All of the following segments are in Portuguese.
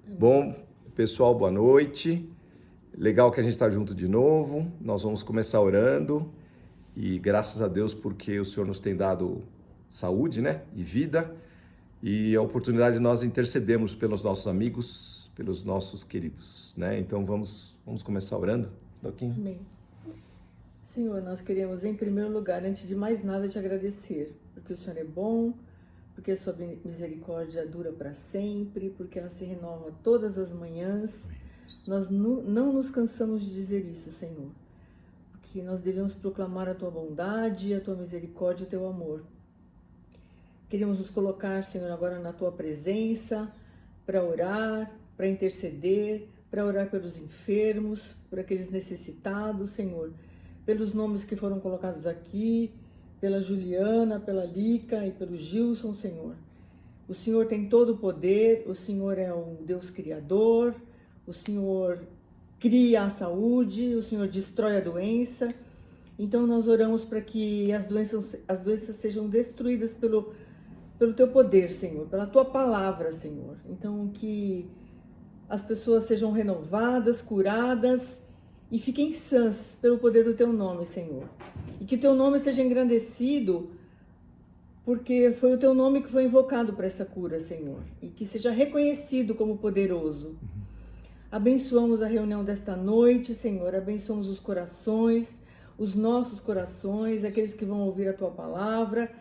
Bom, pessoal, boa noite. Legal que a gente está junto de novo. Nós vamos começar orando e graças a Deus porque o Senhor nos tem dado saúde, né, e vida e a oportunidade de nós intercedermos pelos nossos amigos, pelos nossos queridos, né? Então vamos começar orando. Amém. Senhor, nós queremos em primeiro lugar, antes de mais nada, te agradecer, porque o Senhor é bom, porque a sua misericórdia dura para sempre, porque ela se renova todas as manhãs. Nós não nos cansamos de dizer isso, Senhor, porque nós devemos proclamar a tua bondade, a tua misericórdia e o teu amor. Queremos nos colocar, Senhor, agora na tua presença, para orar, para interceder, para orar pelos enfermos, por aqueles necessitados, Senhor, pelos nomes que foram colocados aqui, pela Juliana, pela Lica e pelo Gilson, Senhor. O Senhor tem todo o poder, o Senhor é um Deus criador, o Senhor cria a saúde, o Senhor destrói a doença. Então nós oramos para que as doenças sejam destruídas pelo teu poder, Senhor, pela tua palavra, Senhor. Então que as pessoas sejam renovadas, curadas e fiquem sãs pelo poder do teu nome, Senhor. E que o teu nome seja engrandecido, porque foi o teu nome que foi invocado para essa cura, Senhor. E que seja reconhecido como poderoso. Abençoamos a reunião desta noite, Senhor. Abençoamos os corações, os nossos corações, aqueles que vão ouvir a tua palavra.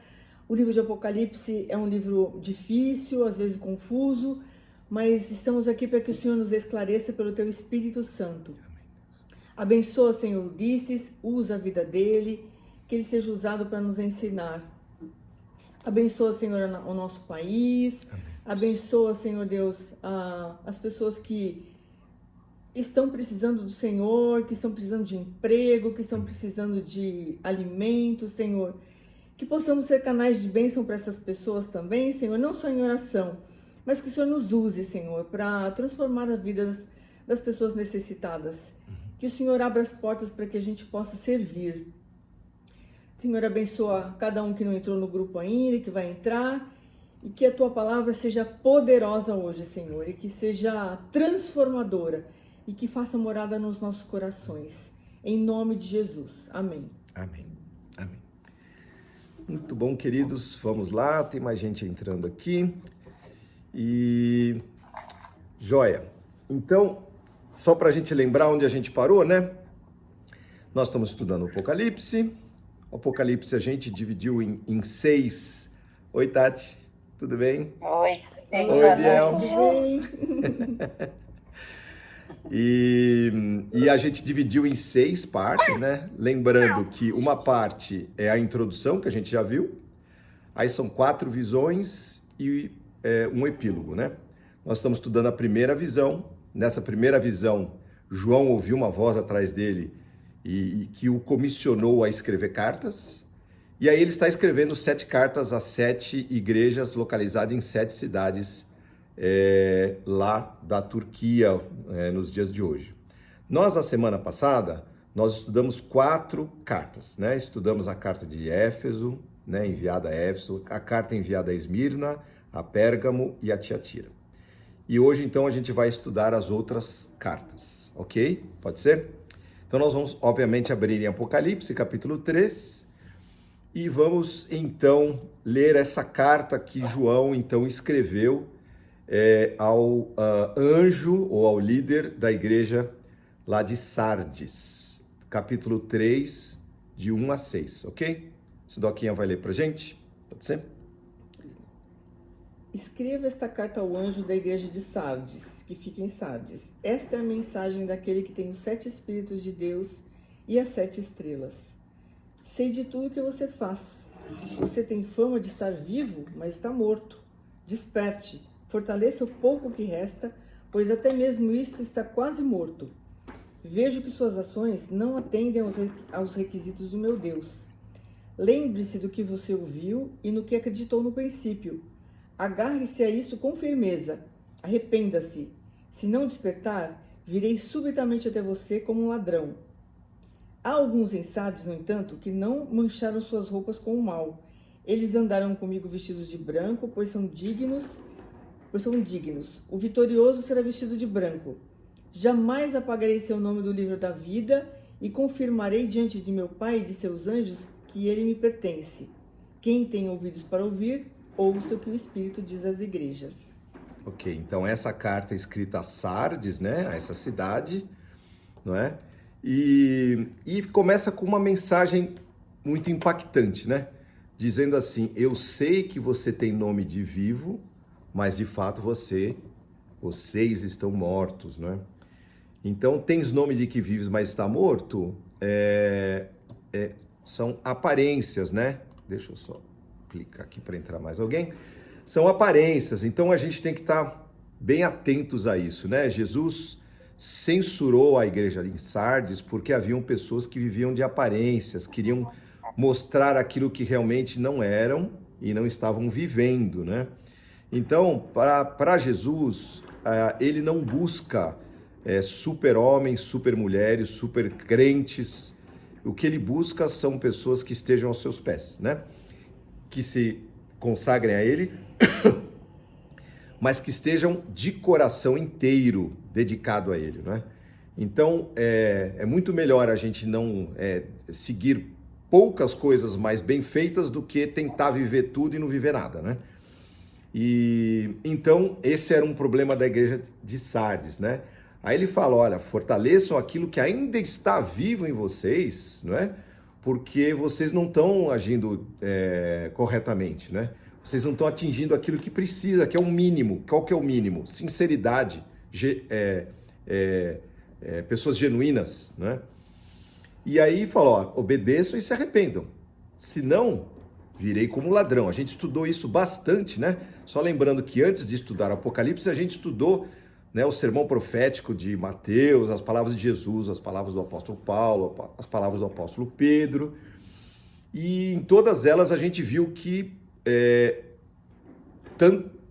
O livro de Apocalipse é um livro difícil, às vezes confuso, mas estamos aqui para que o Senhor nos esclareça pelo teu Espírito Santo. Abençoa, Senhor, Ulisses, usa a vida dele, que ele seja usado para nos ensinar. Abençoa, Senhor, o nosso país. Amém. Abençoa, Senhor Deus, as pessoas que estão precisando do Senhor, que estão precisando de emprego, que estão precisando de alimento, Senhor. Que possamos ser canais de bênção para essas pessoas também, Senhor, não só em oração, mas que o Senhor nos use, Senhor, para transformar a vida das pessoas necessitadas. Que o Senhor abra as portas para que a gente possa servir. Senhor, abençoa cada um que não entrou no grupo ainda, que vai entrar, e que a tua palavra seja poderosa hoje, Senhor, e que seja transformadora, e que faça morada nos nossos corações. Em nome de Jesus. Amém. Amém. Amém. Muito bom, queridos. Vamos lá, tem mais gente entrando aqui. E joia. Então, só para a gente lembrar onde a gente parou, né? Nós estamos estudando o Apocalipse. O Apocalipse a gente dividiu em 6. Oi, Tati. Tudo bem? Oi. Oi, Biel. Tudo bem? E a gente dividiu em 6 partes, né? Lembrando que uma parte é a introdução, que a gente já viu. Aí são 4 visões e um epílogo, né? Nós estamos estudando a primeira visão. Nessa primeira visão, João ouviu uma voz atrás dele e que o comissionou a escrever cartas. E aí ele está escrevendo 7 cartas a 7 igrejas localizadas em 7 cidades lá da Turquia, nos dias de hoje. Nós, na semana passada, nós estudamos 4 cartas, né? Estudamos a carta de Éfeso, né? Enviada a Éfeso, a carta enviada a Esmirna, a Pérgamo e a Tiatira. E hoje, então, a gente vai estudar as outras cartas, ok? Pode ser? Então, nós vamos, obviamente, abrir em Apocalipse, capítulo 3, e vamos, então, ler essa carta que João, então, escreveu ao anjo ou ao líder da igreja lá de Sardes, capítulo 3, de 1 a 6, ok? Esse Doquinha vai ler pra gente, pode ser? Escreva esta carta ao anjo da igreja de Sardes, que fica em Sardes. Esta é a mensagem daquele que tem os 7 Espíritos de Deus e as 7 estrelas. Sei de tudo que você faz. Você tem fama de estar vivo, mas está morto. Desperte, fortaleça o pouco que resta, pois até mesmo isto está quase morto. Vejo que suas ações não atendem aos requisitos do meu Deus. Lembre-se do que você ouviu e no que acreditou no princípio. Agarre-se a isso com firmeza. Arrependa-se. Se não despertar, virei subitamente até você como um ladrão. Há alguns em Sardes, no entanto, que não mancharam suas roupas com o mal. Eles andarão comigo vestidos de branco, pois são dignos. O vitorioso será vestido de branco. Jamais apagarei seu nome do livro da vida e confirmarei diante de meu Pai e de seus anjos que ele me pertence. Quem tem ouvidos para ouvir, ouça o que o Espírito diz às igrejas. Ok, então essa carta é escrita a Sardes, né, a essa cidade, não é? E começa com uma mensagem muito impactante, né? Dizendo assim: eu sei que você tem nome de vivo, mas de fato vocês estão mortos, né? Então, tens nome de que vives, mas está morto? São aparências, né? Deixa eu só clicar aqui para entrar mais alguém. São aparências, então a gente tem que estar bem atentos a isso, né? Jesus censurou a igreja em Sardes porque haviam pessoas que viviam de aparências, queriam mostrar aquilo que realmente não eram e não estavam vivendo, né? Então, para Jesus, ele não busca super-homens, super-mulheres, super-crentes. O que ele busca são pessoas que estejam aos seus pés, né? Que se consagrem a ele, mas que estejam de coração inteiro dedicado a ele, né? Então, é muito melhor a gente não seguir poucas coisas mais bem feitas do que tentar viver tudo e não viver nada, né? E então, esse era um problema da igreja de Sardes, né? Aí ele fala, olha, fortaleçam aquilo que ainda está vivo em vocês, não é? Porque vocês não estão agindo corretamente, né? Vocês não estão atingindo aquilo que precisa, que é o mínimo. Qual que é o mínimo? Sinceridade, pessoas genuínas, né? E aí falou, ó, obedeçam e se arrependam. Senão, virei como ladrão. A gente estudou isso bastante, né? Só lembrando que antes de estudar Apocalipse, a gente estudou, né, o sermão profético de Mateus, as palavras de Jesus, as palavras do apóstolo Paulo, as palavras do apóstolo Pedro. E em todas elas a gente viu que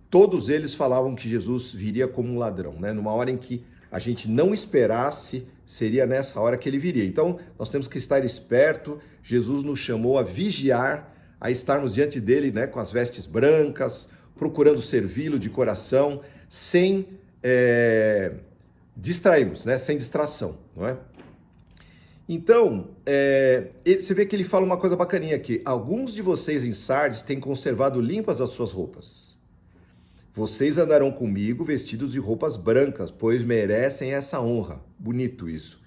todos eles falavam que Jesus viria como um ladrão, né? Numa hora em que a gente não esperasse, seria nessa hora que ele viria. Então, nós temos que estar esperto. Jesus nos chamou a vigiar, a estarmos diante dele, né, com as vestes brancas, procurando servi-lo de coração, sem distrairmos, né, sem distração, não é? Então, você vê que ele fala uma coisa bacaninha aqui. Alguns de vocês em Sardes têm conservado limpas as suas roupas. Vocês andarão comigo vestidos de roupas brancas, pois merecem essa honra. Bonito isso.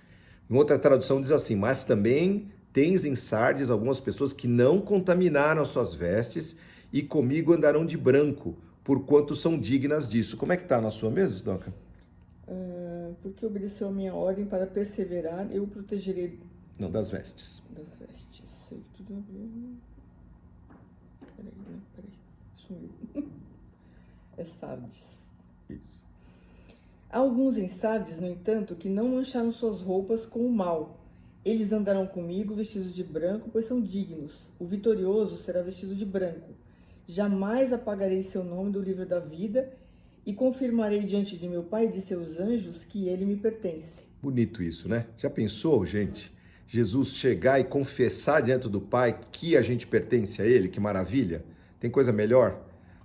Em outra tradução diz assim, mas também tens em Sardes algumas pessoas que não contaminaram suas vestes e comigo andarão de branco, porquanto são dignas disso. Como é que está na sua mesa, Doca? Porque obedeceu a minha ordem para perseverar, eu o protegerei. Não, das vestes. Das vestes. Sei tudo. Peraí. Sumiu. É Sardes. Isso. Há alguns em Sardes, no entanto, que não mancharam suas roupas com o mal. Eles andarão comigo vestidos de branco, pois são dignos. O vitorioso será vestido de branco. Jamais apagarei seu nome do livro da vida e confirmarei diante de meu Pai e de seus anjos que ele me pertence. Bonito isso, né? Já pensou, gente? Jesus chegar e confessar diante do Pai que a gente pertence a ele? Que maravilha! Tem coisa melhor,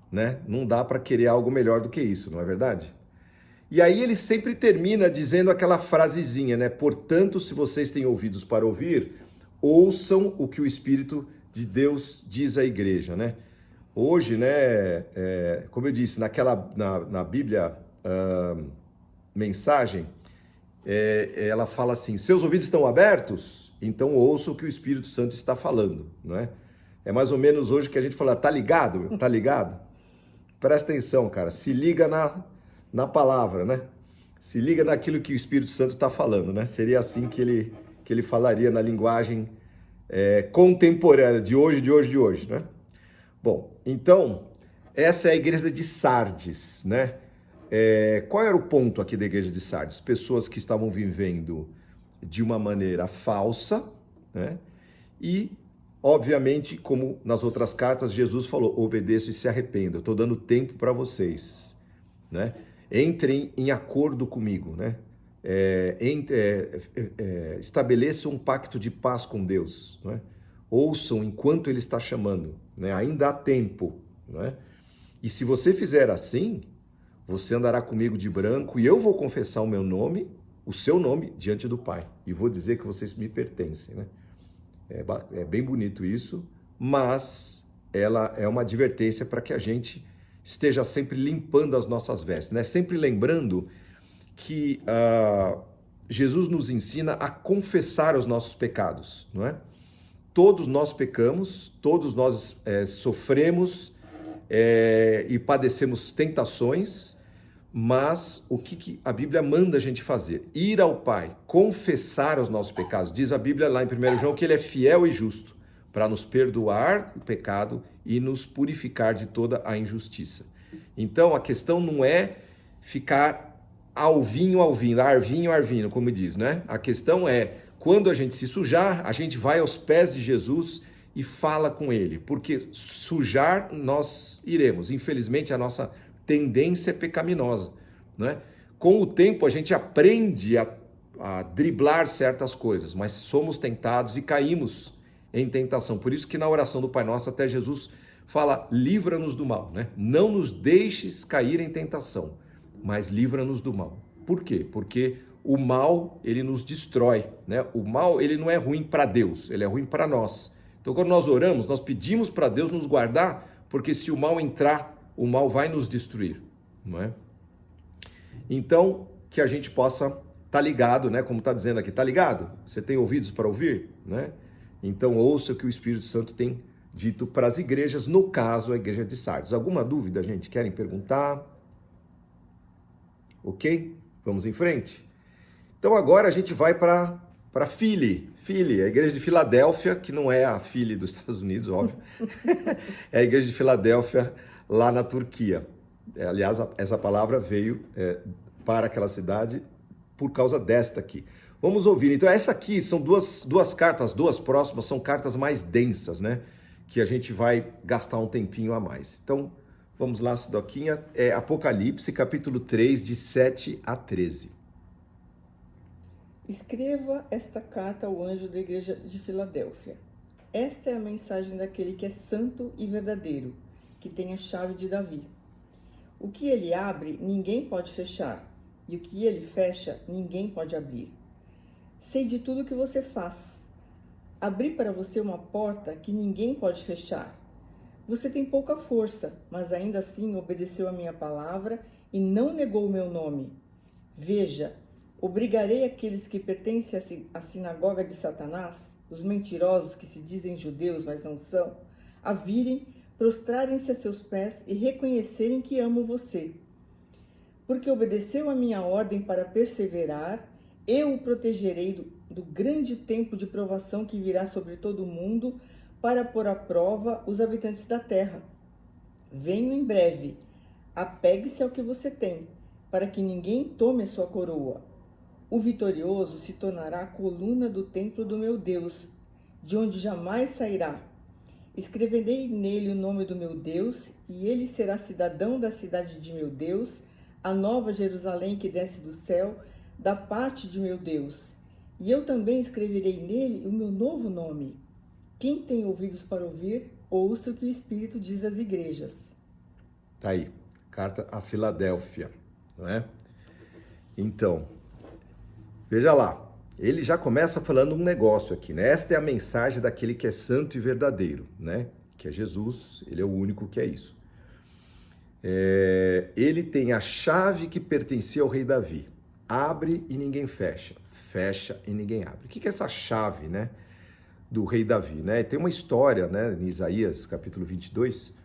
né? Não dá para querer algo melhor do que isso, não é verdade? E aí ele sempre termina dizendo aquela frasezinha, né? Portanto, se vocês têm ouvidos para ouvir, ouçam o que o Espírito de Deus diz à igreja, né? Hoje, né, como eu disse, na Bíblia, mensagem, ela fala assim, seus ouvidos estão abertos? Então ouçam o que o Espírito Santo está falando, não é? É mais ou menos hoje que a gente fala, tá ligado? Tá ligado? Presta atenção, cara, se liga na palavra, né? Se liga naquilo que o Espírito Santo está falando, né? Seria assim que ele falaria na linguagem contemporânea, de hoje, né? Bom, então, essa é a igreja de Sardes, né? Qual era o ponto aqui da igreja de Sardes? Pessoas que estavam vivendo de uma maneira falsa, né? E, obviamente, como nas outras cartas, Jesus falou, obedeçam e se arrependam. Eu estou dando tempo para vocês, né? Entrem em acordo comigo, né? estabeleçam um pacto de paz com Deus, não é? Ouçam enquanto Ele está chamando, né? Ainda há tempo, não é? E se você fizer assim, você andará comigo de branco e eu vou confessar o meu nome, o seu nome, diante do Pai. E vou dizer que vocês me pertencem, né? É bem bonito isso, mas ela é uma advertência para que a gente esteja sempre limpando as nossas vestes, né? Sempre lembrando que Jesus nos ensina a confessar os nossos pecados, não é? Todos nós pecamos, todos nós sofremos e padecemos tentações, mas o que a Bíblia manda a gente fazer? Ir ao Pai, confessar os nossos pecados. Diz a Bíblia lá em 1 João que Ele é fiel e justo para nos perdoar o pecado e nos purificar de toda a injustiça. Então a questão não é ficar arvinho, arvinho, como diz, né? A questão é, quando a gente se sujar, a gente vai aos pés de Jesus e fala com Ele, porque sujar nós iremos. Infelizmente, a nossa tendência é pecaminosa, né? Com o tempo, a gente aprende a driblar certas coisas, mas somos tentados e caímos em tentação. Por isso que na oração do Pai Nosso, até Jesus fala, livra-nos do mal, né? Não nos deixes cair em tentação, mas livra-nos do mal. Por quê? Porque o mal, ele nos destrói, né? O mal, ele não é ruim para Deus, ele é ruim para nós. Então, quando nós oramos, nós pedimos para Deus nos guardar, porque se o mal entrar, o mal vai nos destruir, não é? Então, que a gente possa estar ligado, né? Como está dizendo aqui, está ligado? Você tem ouvidos para ouvir, né? Então, ouça o que o Espírito Santo tem dito para as igrejas, no caso, a igreja de Sardes. Alguma dúvida, gente? Querem perguntar? Ok? Vamos em frente? Então agora a gente vai para Philly, a igreja de Filadélfia, que não é a Philly dos Estados Unidos, óbvio. É a igreja de Filadélfia, lá na Turquia. Aliás, essa palavra veio para aquela cidade por causa desta aqui. Vamos ouvir. Então essa aqui são duas cartas, as duas próximas são cartas mais densas, né? Que a gente vai gastar um tempinho a mais. Então, vamos lá, Sidoquinha. É Apocalipse, capítulo 3, de 7 a 13. Escreva esta carta ao anjo da igreja de Filadélfia. Esta é a mensagem daquele que é santo e verdadeiro, que tem a chave de Davi. O que ele abre, ninguém pode fechar, e o que ele fecha, ninguém pode abrir. Sei de tudo que você faz. Abri para você uma porta que ninguém pode fechar. Você tem pouca força, mas ainda assim obedeceu a minha palavra e não negou o meu nome. Veja, obrigarei aqueles que pertencem à sinagoga de Satanás, os mentirosos que se dizem judeus, mas não são, a virem, prostrarem-se a seus pés e reconhecerem que amo você. Porque obedeceu a minha ordem para perseverar, eu o protegerei do grande tempo de provação que virá sobre todo o mundo, para pôr à prova os habitantes da terra. Venho em breve, apegue-se ao que você tem, para que ninguém tome a sua coroa. O vitorioso se tornará a coluna do templo do meu Deus, de onde jamais sairá. Escreverei nele o nome do meu Deus, e ele será cidadão da cidade de meu Deus, a nova Jerusalém que desce do céu, da parte de meu Deus. E eu também escreverei nele o meu novo nome. Quem tem ouvidos para ouvir, ouça o que o Espírito diz às igrejas. Tá aí, carta a Filadélfia, não é? Então, veja lá, ele já começa falando um negócio aqui, né? Esta é a mensagem daquele que é santo e verdadeiro, né? Que é Jesus, ele é o único que é isso. Ele tem a chave que pertencia ao rei Davi. Abre e ninguém fecha, fecha e ninguém abre. O que é essa chave, né? Do rei Davi, né? Tem uma história, né, em Isaías, capítulo 22,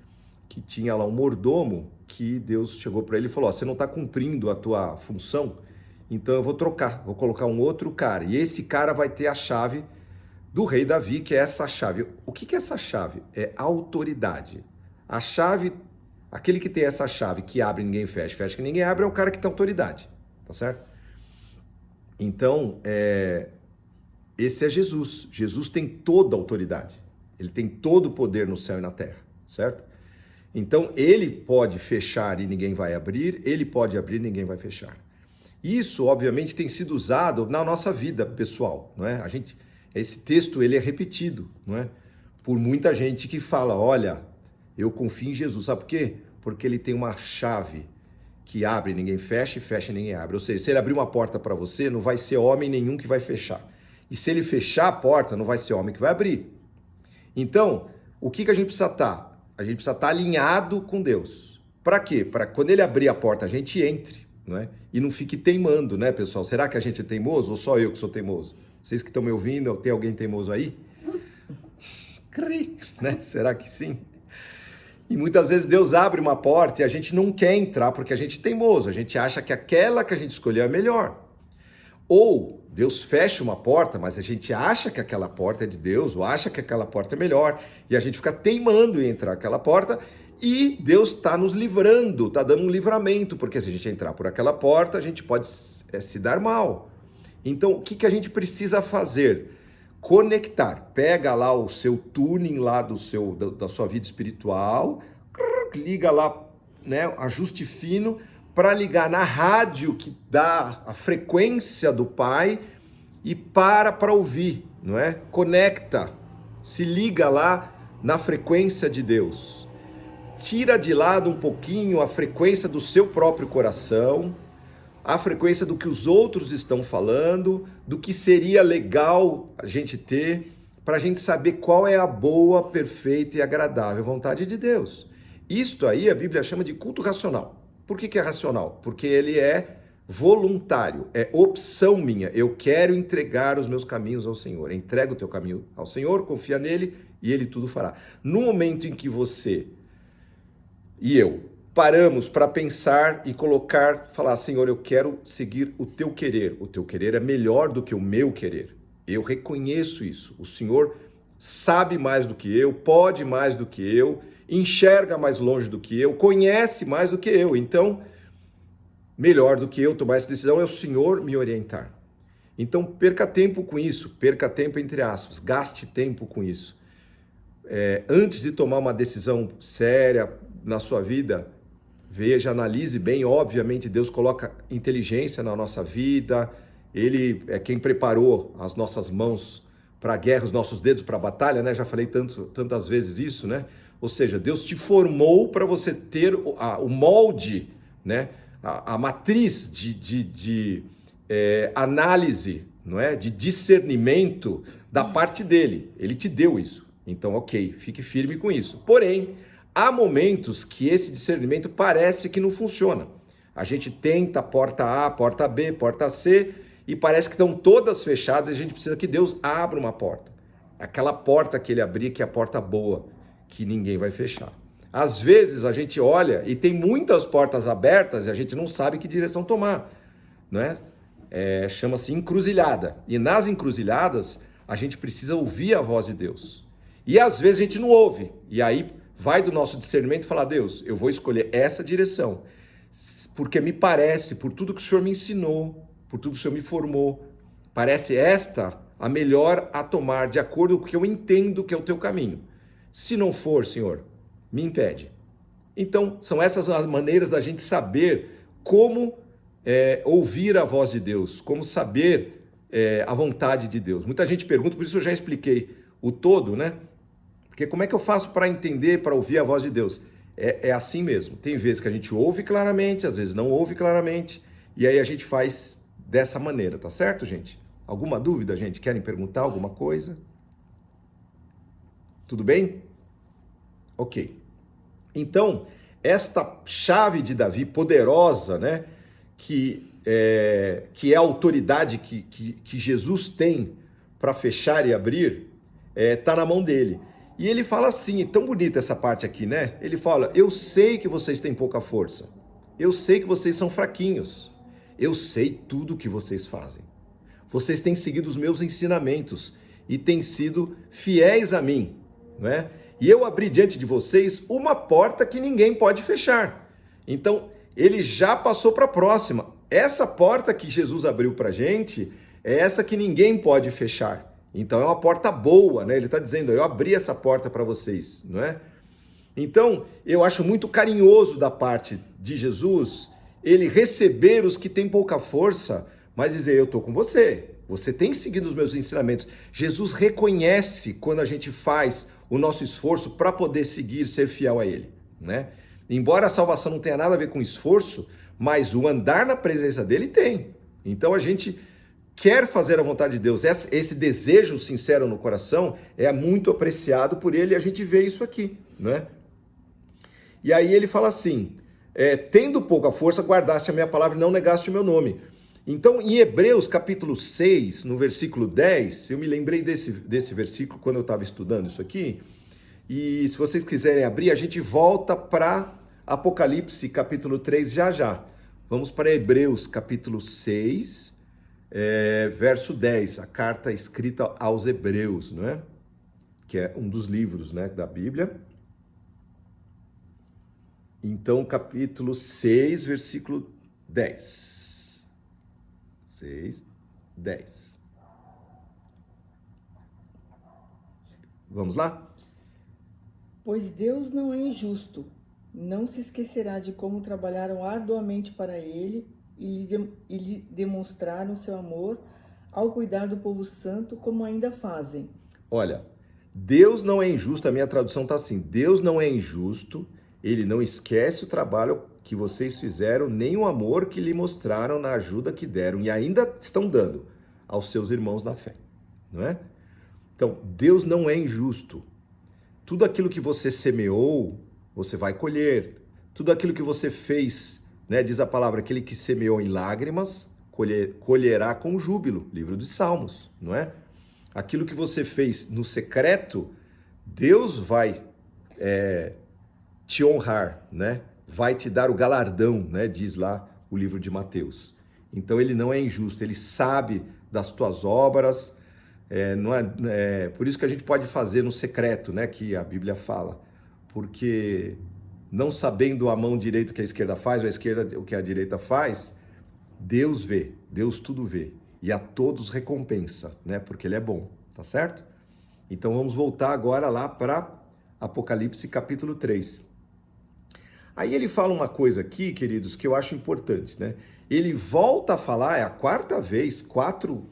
que tinha lá um mordomo que Deus chegou para ele e falou, você não está cumprindo a tua função, então eu vou trocar, vou colocar um outro cara, e esse cara vai ter a chave do rei Davi, que é essa chave. O que é essa chave? É autoridade. A chave, aquele que tem essa chave que abre e ninguém fecha, fecha que ninguém abre, é o cara que tem autoridade, tá certo? Então, esse é Jesus. Jesus tem toda a autoridade. Ele tem todo o poder no céu e na terra, certo? Então, ele pode fechar e ninguém vai abrir, ele pode abrir e ninguém vai fechar. Isso, obviamente, tem sido usado na nossa vida pessoal, não é? Esse texto ele é repetido, não é? Por muita gente que fala, olha, eu confio em Jesus. Sabe por quê? Porque ele tem uma chave que abre e ninguém fecha e fecha e ninguém abre. Ou seja, se ele abrir uma porta para você, não vai ser homem nenhum que vai fechar. E se ele fechar a porta, não vai ser homem que vai abrir. Então, o que a gente precisa estar? A gente precisa estar alinhado com Deus. Para quê? Para quando ele abrir a porta, a gente entre, não é? E não fique teimando, né, pessoal? Será que a gente é teimoso ou só eu que sou teimoso? Vocês que estão me ouvindo, tem alguém teimoso aí? Né? Será que sim? E muitas vezes Deus abre uma porta e a gente não quer entrar porque a gente é teimoso, a gente acha que aquela que a gente escolheu é melhor. Ou Deus fecha uma porta, mas a gente acha que aquela porta é de Deus, ou acha que aquela porta é melhor, e a gente fica teimando em entrar naquela porta, e Deus está nos livrando, está dando um livramento, porque se a gente entrar por aquela porta, a gente pode se dar mal. Então, o que a gente precisa fazer? Conectar. Pega lá o seu tuning lá da sua vida espiritual, liga lá, né, ajuste fino, para ligar na rádio que dá a frequência do Pai e para ouvir, não é? Conecta, se liga lá na frequência de Deus. Tira de lado um pouquinho a frequência do seu próprio coração, a frequência do que os outros estão falando, do que seria legal a gente ter, para a gente saber qual é a boa, perfeita e agradável vontade de Deus. Isto aí a Bíblia chama de culto racional. Por que é racional? Porque ele é voluntário, é opção minha. Eu quero entregar os meus caminhos ao Senhor. Entrega o teu caminho ao Senhor, confia nele e ele tudo fará. No momento em que você e eu paramos para pensar e falar, Senhor, eu quero seguir o teu querer. O teu querer é melhor do que o meu querer. Eu reconheço isso. O Senhor sabe mais do que eu, pode mais do que eu, enxerga mais longe do que eu, conhece mais do que eu. Então, melhor do que eu tomar essa decisão é o Senhor me orientar. Então, perca tempo com isso, perca tempo entre aspas, gaste tempo com isso. Antes de tomar uma decisão séria na sua vida, veja, analise bem. Obviamente, Deus coloca inteligência na nossa vida, Ele é quem preparou as nossas mãos para a guerra, os nossos dedos para a batalha, né? Já falei tantas vezes isso, né? Ou seja, Deus te formou para você ter o molde, né? A matriz de análise, não é? De discernimento da parte dele. Ele te deu isso. Então, ok, fique firme com isso. Porém, há momentos que esse discernimento parece que não funciona. A gente tenta porta A, porta B, porta C, e parece que estão todas fechadas e a gente precisa que Deus abra uma porta. Aquela porta que ele abrir, que é a porta boa, que ninguém vai fechar. Às vezes a gente olha e tem muitas portas abertas e a gente não sabe que direção tomar, não é? Chama-se encruzilhada. E nas encruzilhadas a gente precisa ouvir a voz de Deus. E às vezes a gente não ouve. E aí vai do nosso discernimento e falar, Deus, eu vou escolher essa direção, porque me parece, por tudo que o Senhor me ensinou, por tudo que o Senhor me formou, parece esta a melhor a tomar, de acordo com o que eu entendo que é o teu caminho. Se não for, Senhor, me impede. Então, são essas as maneiras da gente saber como ouvir a voz de Deus, como saber a vontade de Deus. Muita gente pergunta, por isso eu já expliquei o todo, né? Porque como é que eu faço para entender, para ouvir a voz de Deus? É assim mesmo. Tem vezes que a gente ouve claramente, às vezes não ouve claramente, e aí a gente faz dessa maneira, tá certo, gente? Alguma dúvida, gente? Querem perguntar alguma coisa? Tudo bem? Ok. Então, esta chave de Davi poderosa, né? Que é a autoridade que Jesus tem para fechar e abrir, está na mão dele. E ele fala assim, é tão bonita essa parte aqui, né? Ele fala, eu sei que vocês têm pouca força, eu sei que vocês são fraquinhos, eu sei tudo o que vocês fazem. Vocês têm seguido os meus ensinamentos e têm sido fiéis a mim, não é? E eu abri diante de vocês uma porta que ninguém pode fechar. Então, ele já passou para a próxima. Essa porta que Jesus abriu para a gente é essa que ninguém pode fechar. Então é uma porta boa, né? Ele está dizendo, eu abri essa porta para vocês, não é? Então, eu acho muito carinhoso da parte de Jesus ele receber os que têm pouca força, mas dizer, eu estou com você. Você tem seguido os meus ensinamentos. Jesus reconhece quando a gente faz o nosso esforço para poder seguir, ser fiel a ele, né? Embora a salvação não tenha nada a ver com esforço, mas o andar na presença dele tem. Então a gente quer fazer a vontade de Deus. Esse desejo sincero no coração é muito apreciado por ele e a gente vê isso aqui, né? E aí ele fala assim, tendo pouca força, guardaste a minha palavra e não negaste o meu nome. Então, em Hebreus capítulo 6, no versículo 10, eu me lembrei desse versículo quando eu estava estudando isso aqui, e se vocês quiserem abrir, a gente volta para Apocalipse capítulo 3 já. Vamos para Hebreus capítulo 6, verso 10, a carta escrita aos Hebreus, não é? Que é um dos livros, né, da Bíblia. Então, capítulo 6, versículo 10. 6, 10. Vamos lá? Pois Deus não é injusto, não se esquecerá de como trabalharam arduamente para ele e lhe demonstraram seu amor ao cuidar do povo santo, como ainda fazem. Olha, Deus não é injusto, a minha tradução está assim, Deus não é injusto, ele não esquece o trabalho que vocês fizeram, nem o amor que lhe mostraram na ajuda que deram e ainda estão dando aos seus irmãos na fé, não é? Então, Deus não é injusto. Tudo aquilo que você semeou, você vai colher. Tudo aquilo que você fez, né, diz a palavra, aquele que semeou em lágrimas, colherá com júbilo, livro dos Salmos, não é? Aquilo que você fez no secreto, Deus vai te honrar, né? Vai te dar o galardão, né? Diz lá o livro de Mateus. Então ele não é injusto, ele sabe das tuas obras, por isso que a gente pode fazer no secreto, né? Que a Bíblia fala, porque não sabendo a mão direita o que a esquerda faz, ou a esquerda o que a direita faz, Deus vê, Deus tudo vê, e a todos recompensa, né? Porque ele é bom, tá certo? Então vamos voltar agora lá para Apocalipse capítulo 3. Aí ele fala uma coisa aqui, queridos, que eu acho importante, né? Ele volta a falar, é a quarta vez, quatro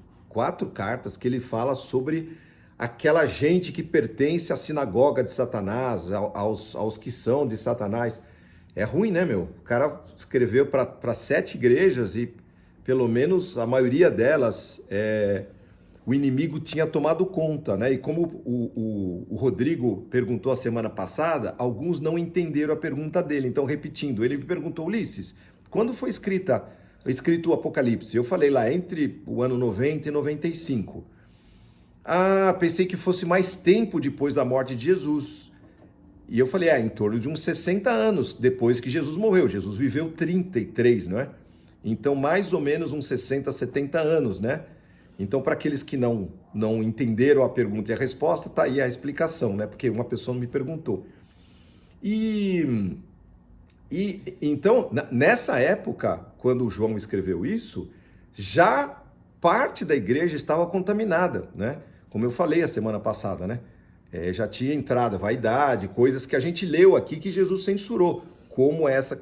cartas que ele fala sobre aquela gente que pertence à sinagoga de Satanás, aos que são de Satanás. É ruim, né, meu? O cara escreveu para 7 igrejas e pelo menos a maioria delas o inimigo tinha tomado conta, né? E como o Rodrigo perguntou a semana passada, alguns não entenderam a pergunta dele. Então, repetindo, ele me perguntou, Ulisses, quando foi escrito o Apocalipse? Eu falei lá, entre o ano 90 e 95. Ah, pensei que fosse mais tempo depois da morte de Jesus. E eu falei, em torno de uns 60 anos depois que Jesus morreu. Jesus viveu 33, não é? Então, mais ou menos uns 60, 70 anos, né? Então, para aqueles que não entenderam a pergunta e a resposta, tá aí a explicação, né? Porque uma pessoa me perguntou. E então, nessa época, quando o João escreveu isso, já parte da igreja estava contaminada, né? Como eu falei a semana passada, né? Já tinha entrada, vaidade, coisas que a gente leu aqui que Jesus censurou, como essa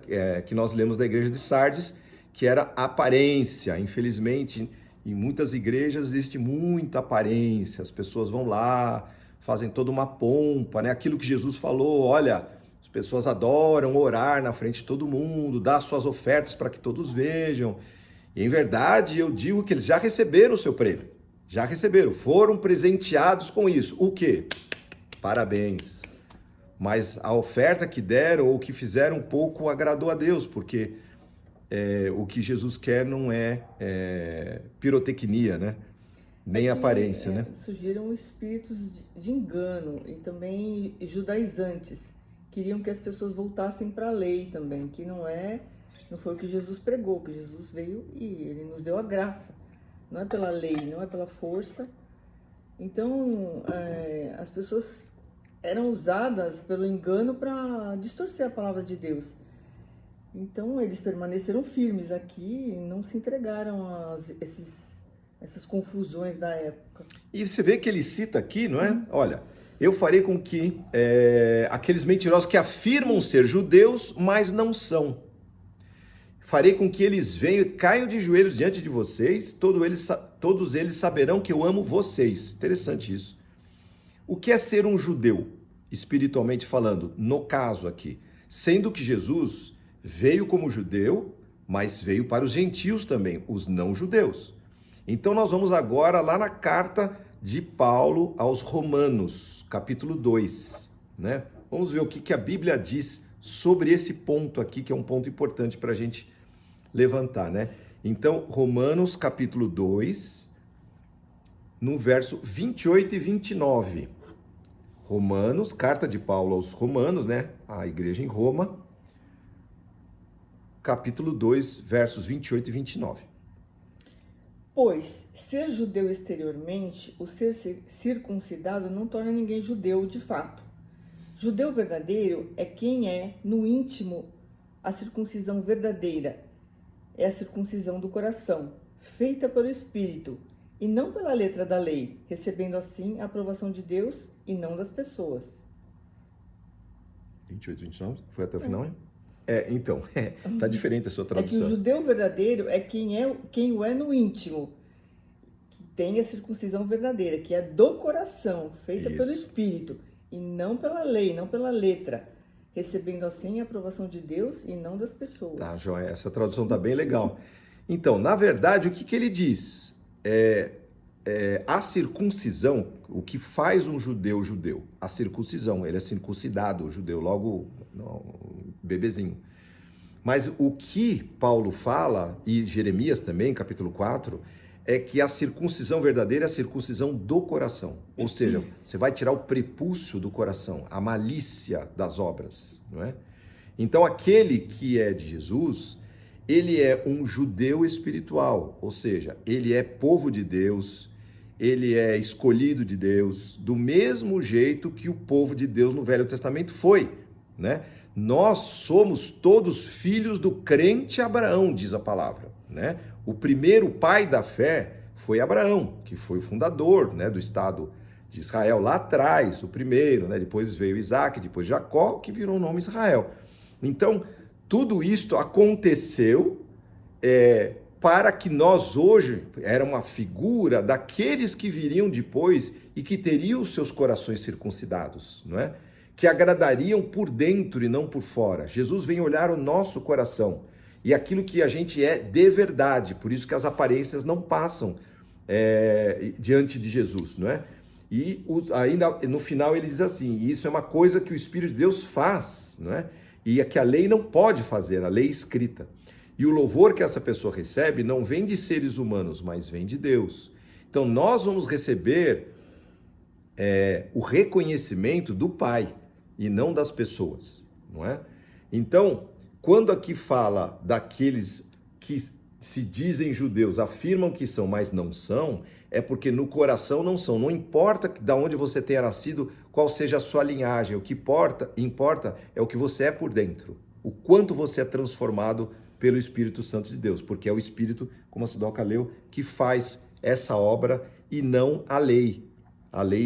que nós lemos da igreja de Sardes, que era aparência. Infelizmente, em muitas igrejas existe muita aparência, as pessoas vão lá, fazem toda uma pompa, né? Aquilo que Jesus falou, olha, as pessoas adoram orar na frente de todo mundo, dar suas ofertas para que todos vejam. E, em verdade, eu digo que eles já receberam o seu prêmio, já receberam, foram presenteados com isso. O quê? Parabéns. Mas a oferta que deram ou que fizeram pouco agradou a Deus, porque o que Jesus quer não é pirotecnia, né? Nem aparência, né? Surgiram espíritos de engano e também judaizantes. Queriam que as pessoas voltassem para a lei também, que não foi o que Jesus pregou, que Jesus veio e ele nos deu a graça. Não é pela lei, não é pela força. Então, as pessoas eram usadas pelo engano para distorcer a palavra de Deus. Então, eles permaneceram firmes aqui e não se entregaram a essas confusões da época. E você vê que ele cita aqui, não é? Olha, eu farei com que aqueles mentirosos que afirmam ser judeus, mas não são. farei com que eles venham e caiam de joelhos diante de vocês, todos eles saberão que eu amo vocês. Interessante isso. O que é ser um judeu, espiritualmente falando, no caso aqui? Sendo que Jesus veio como judeu, mas veio para os gentios também, os não judeus. Então nós vamos agora lá na carta de Paulo aos Romanos, capítulo 2, né? Vamos ver o que a Bíblia diz sobre esse ponto aqui, que é um ponto importante para a gente levantar, né? Então, Romanos, capítulo 2, no verso 28 e 29. Romanos, carta de Paulo aos Romanos, né? A igreja em Roma, capítulo 2, versos 28 e 29. Pois ser judeu exteriormente, o ser circuncidado não torna ninguém judeu de fato. Judeu verdadeiro é quem é, no íntimo, a circuncisão verdadeira. É a circuncisão do coração, feita pelo Espírito, e não pela letra da lei, recebendo assim a aprovação de Deus e não das pessoas. 28 e 29? Foi até o final, hein? Então, tá diferente a sua tradução. É que o judeu verdadeiro é quem o é no íntimo, que tem a circuncisão verdadeira, que é do coração, feita pelo Espírito, e não pela lei, não pela letra, recebendo assim a aprovação de Deus e não das pessoas. Tá, joia, essa tradução tá bem legal. Então, na verdade, o que ele diz? A circuncisão, o que faz um judeu judeu? A circuncisão, ele é circuncidado, o judeu, logo, bebezinho. Mas o que Paulo fala, e Jeremias também, capítulo 4, é que a circuncisão verdadeira é a circuncisão do coração. Ou seja, você vai tirar o prepúcio do coração, a malícia das obras, não é? Então, aquele que é de Jesus, ele é um judeu espiritual, ou seja, ele é povo de Deus, ele é escolhido de Deus, do mesmo jeito que o povo de Deus no Velho Testamento foi, né? Nós somos todos filhos do crente Abraão, diz a palavra, né? O primeiro pai da fé foi Abraão, que foi o fundador, né, do Estado de Israel lá atrás, o primeiro, né? Depois veio Isaac, depois Jacó, que virou o nome Israel. Então, tudo isto aconteceu para que nós hoje, era uma figura daqueles que viriam depois e que teriam os seus corações circuncidados, não é? Que agradariam por dentro e não por fora. Jesus vem olhar o nosso coração e aquilo que a gente é de verdade, por isso que as aparências não passam diante de Jesus, não é? E ainda no final ele diz assim, isso é uma coisa que o Espírito de Deus faz, não é? E que a lei não pode fazer, a lei escrita. E o louvor que essa pessoa recebe não vem de seres humanos, mas vem de Deus. Então nós vamos receber o reconhecimento do Pai e não das pessoas, não é? Então, quando aqui fala daqueles que se dizem judeus, afirmam que são, mas não são, é porque no coração não são. Não importa de onde você tenha nascido, qual seja a sua linhagem, o que importa é o que você é por dentro, o quanto você é transformado pelo Espírito Santo de Deus, porque é o Espírito, como a Sidoca leu, que faz essa obra e não a lei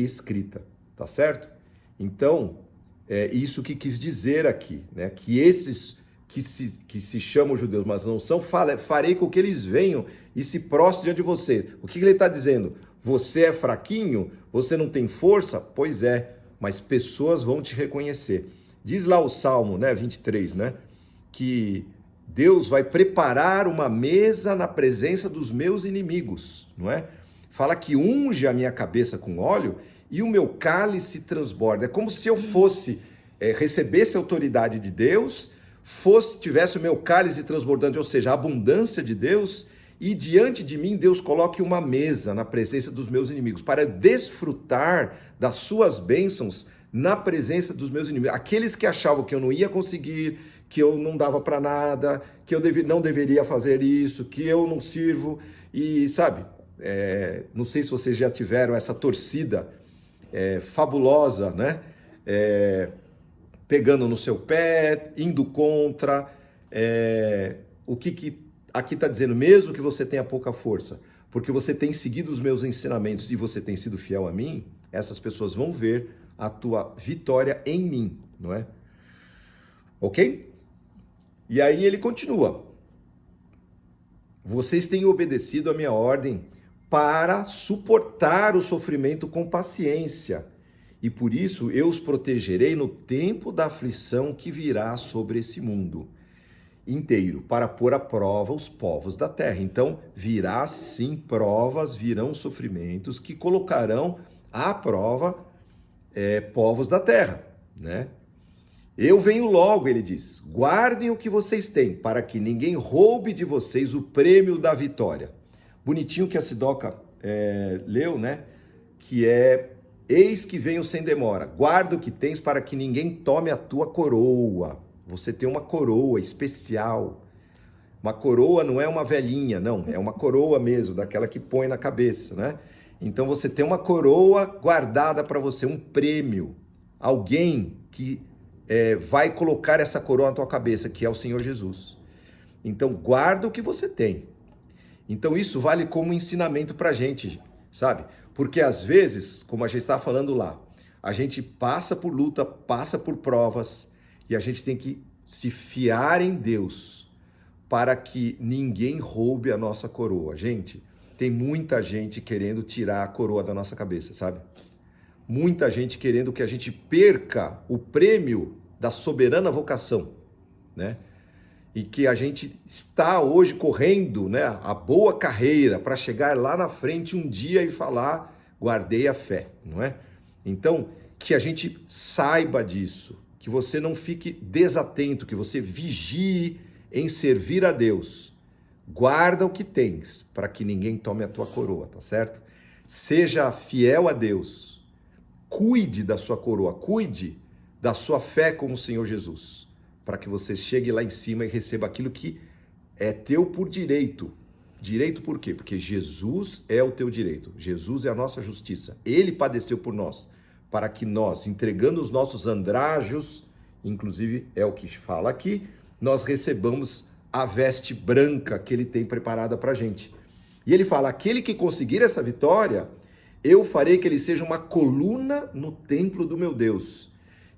escrita, tá certo? Então, é isso que quis dizer aqui, né? Que esses que se chamam judeus, mas não são, farei com que eles venham e se prostrem diante de você. O que ele está dizendo? Você é fraquinho? Você não tem força? Pois é, mas pessoas vão te reconhecer. Diz lá o Salmo, né, 23, né? Que Deus vai preparar uma mesa na presença dos meus inimigos, não é? Fala que unge a minha cabeça com óleo e o meu cálice transborda. É como se eu fosse, recebesse a autoridade de Deus, tivesse o meu cálice transbordante, ou seja, a abundância de Deus, e diante de mim Deus coloque uma mesa na presença dos meus inimigos, para desfrutar das suas bênçãos na presença dos meus inimigos. Aqueles que achavam que eu não ia conseguir, que eu não dava para nada, que eu não deveria fazer isso, que eu não sirvo, e sabe, não sei se vocês já tiveram essa torcida fabulosa, né? Pegando no seu pé, indo contra, o que aqui está dizendo, mesmo que você tenha pouca força, porque você tem seguido os meus ensinamentos e você tem sido fiel a mim, essas pessoas vão ver a tua vitória em mim, não é? Ok? E aí ele continua. vocês têm obedecido a minha ordem para suportar o sofrimento com paciência. E por isso eu os protegerei no tempo da aflição que virá sobre esse mundo inteiro, para pôr à prova os povos da terra. Então, virá sim provas, virão sofrimentos que colocarão à prova povos da terra, né? Eu venho logo, ele diz, guardem o que vocês têm, para que ninguém roube de vocês o prêmio da vitória. Bonitinho que a Sidoca leu, né? Que é, eis que venho sem demora, guarda o que tens para que ninguém tome a tua coroa. Você tem uma coroa especial. Uma coroa não é uma velhinha, não, é uma coroa mesmo, daquela que põe na cabeça, né? Então você tem uma coroa guardada para você, um prêmio. Alguém que vai colocar essa coroa na tua cabeça, que é o Senhor Jesus. Então guarda o que você tem. Então isso vale como ensinamento para a gente, sabe? Porque às vezes, como a gente está falando lá, a gente passa por luta, passa por provas, e a gente tem que se fiar em Deus para que ninguém roube a nossa coroa. Gente, tem muita gente querendo tirar a coroa da nossa cabeça, sabe? Muita gente querendo que a gente perca o prêmio da soberana vocação, né? E que a gente está hoje correndo, né, a boa carreira para chegar lá na frente um dia e falar, guardei a fé, não é? Então, que a gente saiba disso, que você não fique desatento, que você vigie em servir a Deus. Guarda o que tens, para que ninguém tome a tua coroa, tá certo? Seja fiel a Deus. Cuide da sua coroa, cuide da sua fé com o Senhor Jesus, para que você chegue lá em cima e receba aquilo que é teu por direito. Direito por quê? Porque Jesus é o teu direito. Jesus é a nossa justiça. Ele padeceu por nós, para que nós, entregando os nossos andrajos, inclusive é o que fala aqui, nós recebamos a veste branca que ele tem preparada para a gente. E ele fala, aquele que conseguir essa vitória, eu farei que ele seja uma coluna no templo do meu Deus.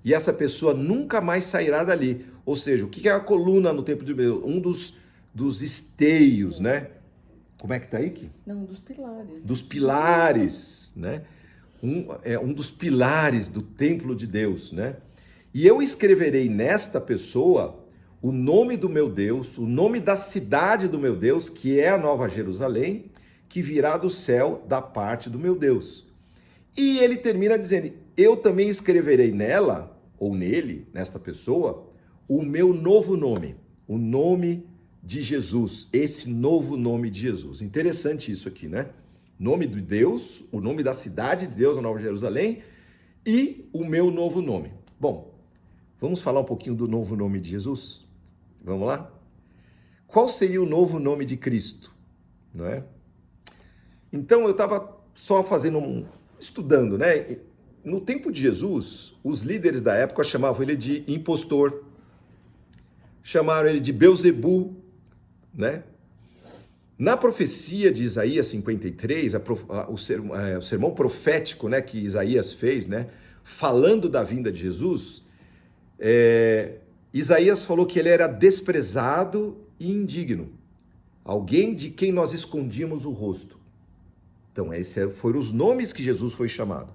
E essa pessoa nunca mais sairá dali. Ou seja, o que é a coluna no templo do meu Deus? Um dos esteios, né? Como é que tá aí, Ki? Não, dos pilares. Dos pilares, né? Um dos pilares do templo de Deus, né? E eu escreverei nesta pessoa o nome do meu Deus, o nome da cidade do meu Deus, que é a Nova Jerusalém, que virá do céu da parte do meu Deus. E ele termina dizendo, eu também escreverei nela, ou nele, nesta pessoa, o meu novo nome, o nome de Jesus, esse novo nome de Jesus. Interessante isso aqui, né? Nome de Deus, o nome da cidade de Deus, a Nova Jerusalém, e o meu novo nome. Bom, vamos falar um pouquinho do novo nome de Jesus? Vamos lá? Qual seria o novo nome de Cristo? Não é? Então eu estava só estudando, né? No tempo de Jesus, os líderes da época chamavam ele de impostor, chamaram ele de Beuzebu, né? Na profecia de Isaías 53, o sermão profético, né, que Isaías fez, né, falando da vinda de Jesus, Isaías falou que ele era desprezado e indigno, alguém de quem nós escondíamos o rosto. Então, esses foram os nomes que Jesus foi chamado.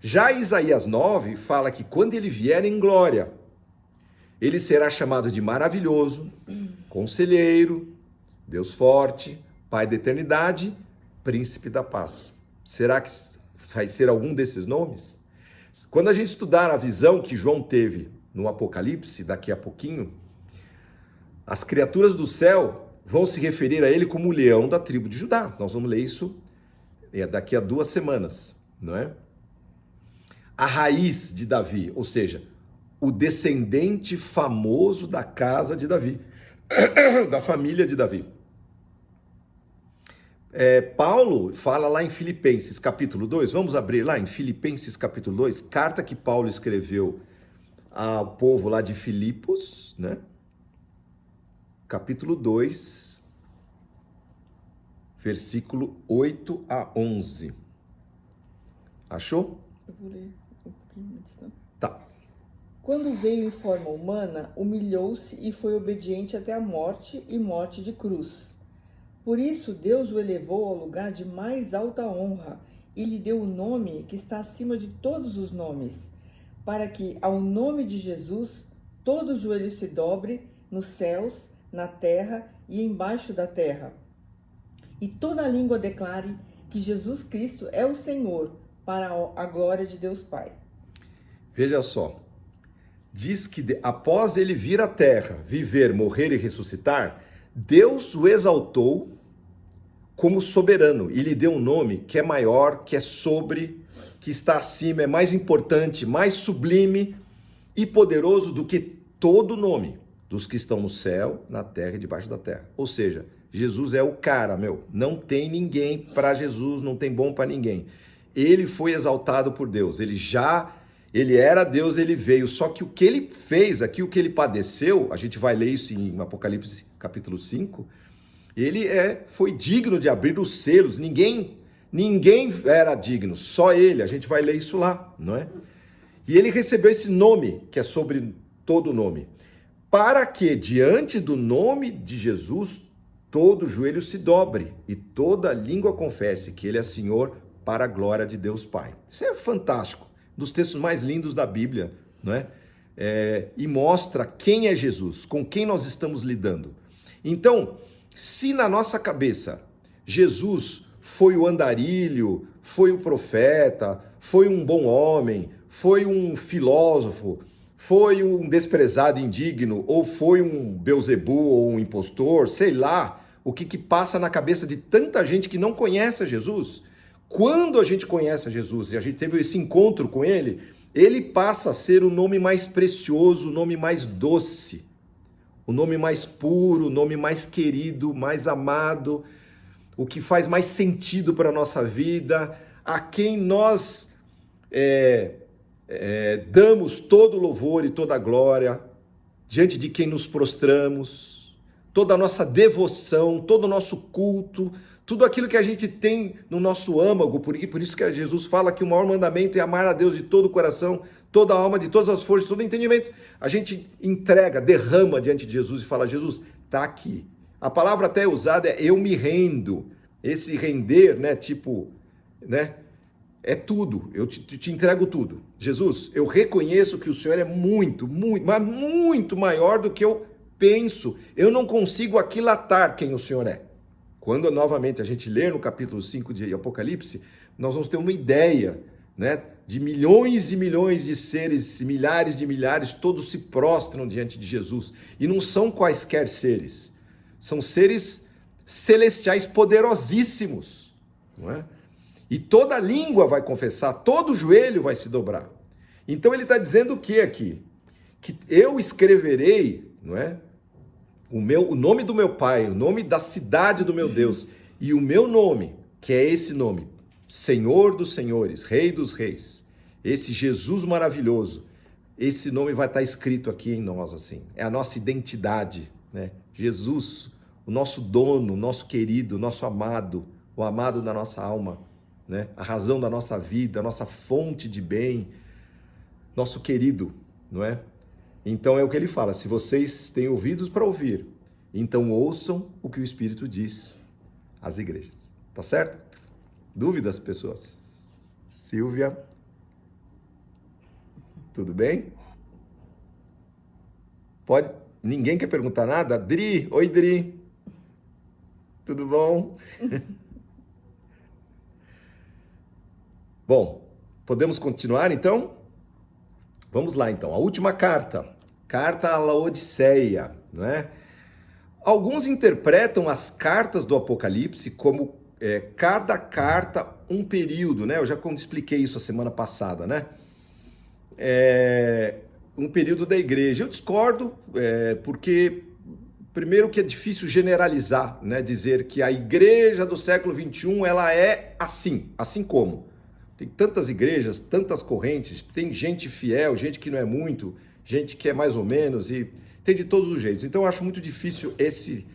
Já Isaías 9 fala que quando ele vier em glória, ele será chamado de maravilhoso, conselheiro, Deus forte, Pai da eternidade, príncipe da paz. Será que vai ser algum desses nomes? Quando a gente estudar a visão que João teve no Apocalipse, daqui a pouquinho, as criaturas do céu vão se referir a ele como o leão da tribo de Judá. Nós vamos ler isso daqui a 2 semanas, não é? A raiz de Davi, ou seja, o descendente famoso da casa de Davi, da família de Davi. Paulo fala lá em Filipenses capítulo 2, vamos abrir lá em Filipenses capítulo 2, carta que Paulo escreveu ao povo lá de Filipos, né? Capítulo 2, versículo 8 a 11. Achou? Eu vou ler um pouquinho antes, tá? Tá. Quando veio em forma humana, humilhou-se e foi obediente até a morte e morte de cruz. Por isso, Deus o elevou ao lugar de mais alta honra e lhe deu o nome que está acima de todos os nomes, para que, ao nome de Jesus, todo joelho se dobre nos céus, na terra e embaixo da terra, e toda língua declare que Jesus Cristo é o Senhor, para a glória de Deus Pai. Veja só, diz que após ele vir à terra, viver, morrer e ressuscitar, Deus o exaltou como soberano e lhe deu um nome que é maior, que é sobre, que está acima, é mais importante, mais sublime e poderoso do que todo nome dos que estão no céu, na terra e debaixo da terra. Ou seja, Jesus é o cara, não tem ninguém para Jesus, não tem bom para ninguém. Ele foi exaltado por Deus, ele era Deus, ele veio, só que o que ele fez aqui, o que ele padeceu, a gente vai ler isso em Apocalipse capítulo 5, ele foi digno de abrir os selos, ninguém era digno, só ele, a gente vai ler isso lá, não é? E ele recebeu esse nome, que é sobre todo nome, para que diante do nome de Jesus, todo joelho se dobre e toda língua confesse que ele é Senhor para a glória de Deus Pai. Isso é fantástico, dos textos mais lindos da Bíblia, não é? E mostra quem é Jesus, com quem nós estamos lidando. Então, se na nossa cabeça Jesus foi o andarilho, foi o profeta, foi um bom homem, foi um filósofo, foi um desprezado indigno, ou foi um Beelzebu ou um impostor, sei lá, o que passa na cabeça de tanta gente que não conhece a Jesus. Quando a gente conhece a Jesus e a gente teve esse encontro com ele, ele passa a ser o nome mais precioso, o nome mais doce, o nome mais puro, o nome mais querido, mais amado, o que faz mais sentido para a nossa vida, a quem nós damos todo o louvor e toda a glória, diante de quem nos prostramos, toda a nossa devoção, todo o nosso culto, tudo aquilo que a gente tem no nosso âmago, por isso que Jesus fala que o maior mandamento é amar a Deus de todo o coração, toda a alma, de todas as forças, todo o entendimento. A gente entrega, derrama diante de Jesus e fala, Jesus, está aqui. A palavra até usada é eu me rendo. Esse render, é tudo, eu te entrego tudo. Jesus, eu reconheço que o Senhor é muito, mas muito maior do que eu penso. Eu não consigo aquilatar quem o Senhor é. Quando novamente a gente ler no capítulo 5 de Apocalipse, nós vamos ter uma ideia, de milhões e milhões de seres, milhares de milhares, todos se prostram diante de Jesus. E não são quaisquer seres, são seres celestiais poderosíssimos, não é? E toda língua vai confessar, todo joelho vai se dobrar. Então ele está dizendo o que aqui? Que eu escreverei, não é? O nome do meu Pai, o nome da cidade do meu Deus, e o meu nome, que é esse nome, Senhor dos Senhores, Rei dos Reis, esse Jesus maravilhoso, esse nome vai estar escrito aqui em nós, assim, é a nossa identidade, né? Jesus, o nosso dono, o nosso querido, o nosso amado, o amado da nossa alma, né? A razão da nossa vida, a nossa fonte de bem, nosso querido, não é? Então é o que ele fala, se vocês têm ouvidos para ouvir, então ouçam o que o Espírito diz às igrejas. Tá certo? Dúvidas, pessoas? Silvia? Tudo bem? Pode? Ninguém quer perguntar nada? Dri? Oi, Dri. Tudo bom? Bom, podemos continuar então? Vamos lá então, a última carta a Laodiceia, não é? Alguns interpretam as cartas do Apocalipse como cada carta um período, né? Eu já expliquei isso a semana passada, né? Um período da igreja. Eu discordo, porque primeiro que é difícil generalizar, né? Dizer que a igreja do século XXI, ela é assim como. Tem tantas igrejas, tantas correntes, tem gente fiel, gente que não é muito, gente que é mais ou menos, e tem de todos os jeitos. Então eu acho muito difícil esse